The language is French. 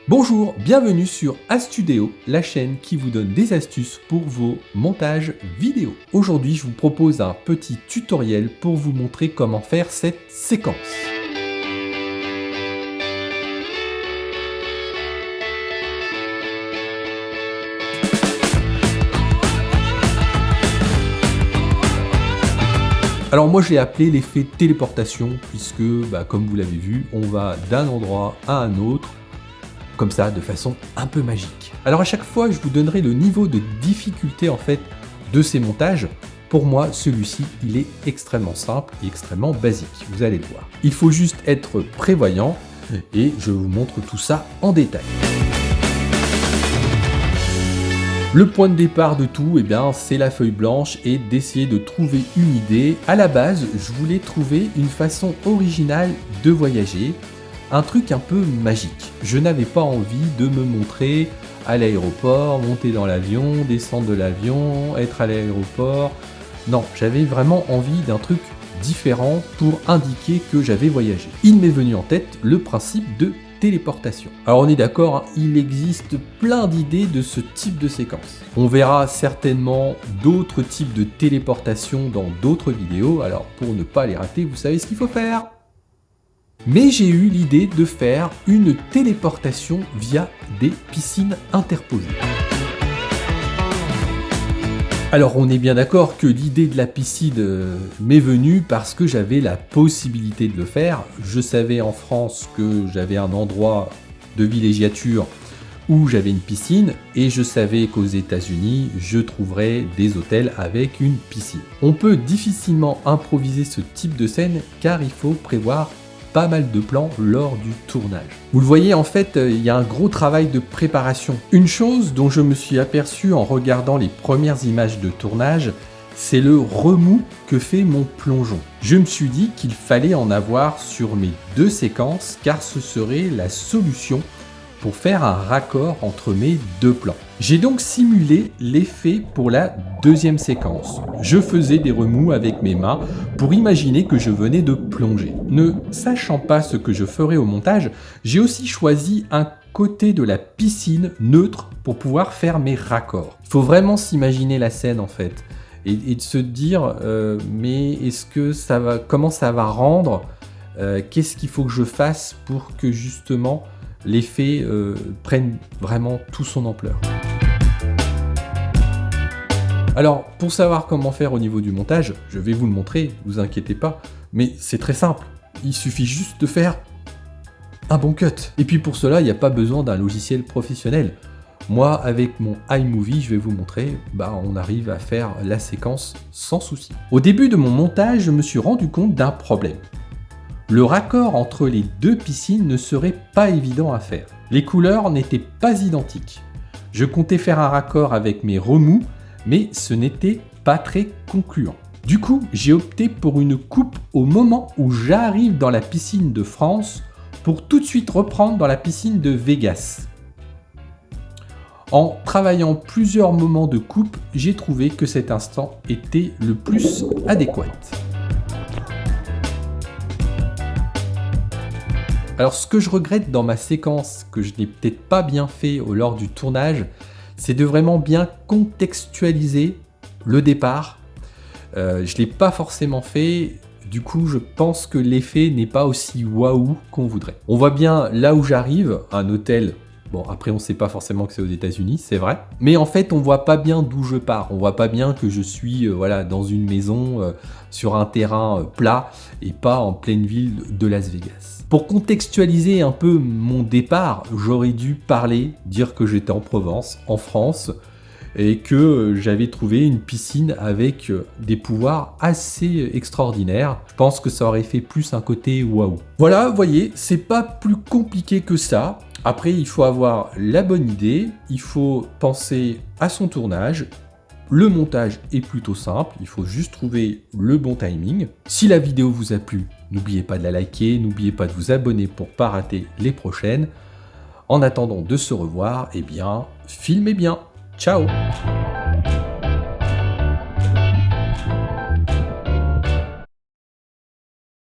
Bonjour, bienvenue sur Astudéo, la chaîne qui vous donne des astuces pour vos montages vidéo. Aujourd'hui, je vous propose un petit tutoriel pour vous montrer comment faire cette séquence. Alors moi je l'ai appelé l'effet téléportation puisque, comme vous l'avez vu, on va d'un endroit à un autre, comme ça, de façon un peu magique. Alors à chaque fois, je vous donnerai le niveau de difficulté en fait de ces montages. Pour moi, celui-ci, il est extrêmement simple et extrêmement basique, vous allez le voir. Il faut juste être prévoyant et je vous montre tout ça en détail. Le point de départ de tout, c'est la feuille blanche et d'essayer de trouver une idée. À la base, je voulais trouver une façon originale de voyager, un truc un peu magique. Je n'avais pas envie de me montrer à l'aéroport, monter dans l'avion, descendre de l'avion, être à l'aéroport. Non, j'avais vraiment envie d'un truc différent pour indiquer que j'avais voyagé. Il m'est venu en tête le principe de téléportation. Alors on est d'accord, hein, il existe plein d'idées de ce type de séquence. On verra certainement d'autres types de téléportation dans d'autres vidéos, alors pour ne pas les rater, vous savez ce qu'il faut faire. Mais j'ai eu l'idée de faire une téléportation via des piscines interposées. Alors on est bien d'accord que l'idée de la piscine m'est venue parce que j'avais la possibilité de le faire. Je savais en France que j'avais un endroit de villégiature où j'avais une piscine et je savais qu'aux États-Unis, je trouverais des hôtels avec une piscine. On peut difficilement improviser ce type de scène car il faut prévoir pas mal de plans lors du tournage. Vous le voyez, en fait, il y a un gros travail de préparation. Une chose dont je me suis aperçu en regardant les premières images de tournage, c'est le remous que fait mon plongeon. Je me suis dit qu'il fallait en avoir sur mes deux séquences car ce serait la solution pour faire un raccord entre mes deux plans. J'ai donc simulé l'effet pour la deuxième séquence. Je faisais des remous avec mes mains pour imaginer que je venais de plonger. Ne sachant pas ce que je ferais au montage, j'ai aussi choisi un côté de la piscine neutre pour pouvoir faire mes raccords. Il faut vraiment s'imaginer la scène en fait et de se dire mais est-ce que ça va, comment ça va rendre, qu'est-ce qu'il faut que je fasse pour que justement l'effet prenne vraiment toute son ampleur. Alors, pour savoir comment faire au niveau du montage, je vais vous le montrer, vous inquiétez pas, mais c'est très simple. Il suffit juste de faire un bon cut. Et puis pour cela, il n'y a pas besoin d'un logiciel professionnel. Moi, avec mon iMovie, je vais vous montrer, on arrive à faire la séquence sans souci. Au début de mon montage, je me suis rendu compte d'un problème. Le raccord entre les deux piscines ne serait pas évident à faire. Les couleurs n'étaient pas identiques. Je comptais faire un raccord avec mes remous, mais ce n'était pas très concluant. Du coup, j'ai opté pour une coupe au moment où j'arrive dans la piscine de France pour tout de suite reprendre dans la piscine de Vegas. En travaillant plusieurs moments de coupe, j'ai trouvé que cet instant était le plus adéquat. Alors ce que je regrette dans ma séquence, que je n'ai peut-être pas bien fait lors du tournage, c'est de vraiment bien contextualiser le départ. Je ne l'ai pas forcément fait, du coup je pense que l'effet n'est pas aussi waouh qu'on voudrait. On voit bien là où j'arrive, un hôtel, bon après on ne sait pas forcément que c'est aux États-Unis, c'est vrai, mais en fait on ne voit pas bien d'où je pars, on ne voit pas bien que je suis dans une maison, sur un terrain plat et pas en pleine ville de Las Vegas. Pour contextualiser un peu mon départ, j'aurais dû dire que j'étais en Provence, en France, et que j'avais trouvé une piscine avec des pouvoirs assez extraordinaires. Je pense que ça aurait fait plus un côté waouh. Voilà, vous voyez, c'est pas plus compliqué que ça. Après, il faut avoir la bonne idée, il faut penser à son tournage. Le montage est plutôt simple, il faut juste trouver le bon timing. Si la vidéo vous a plu, n'oubliez pas de la liker, n'oubliez pas de vous abonner pour ne pas rater les prochaines. En attendant de se revoir, filmez bien. Ciao!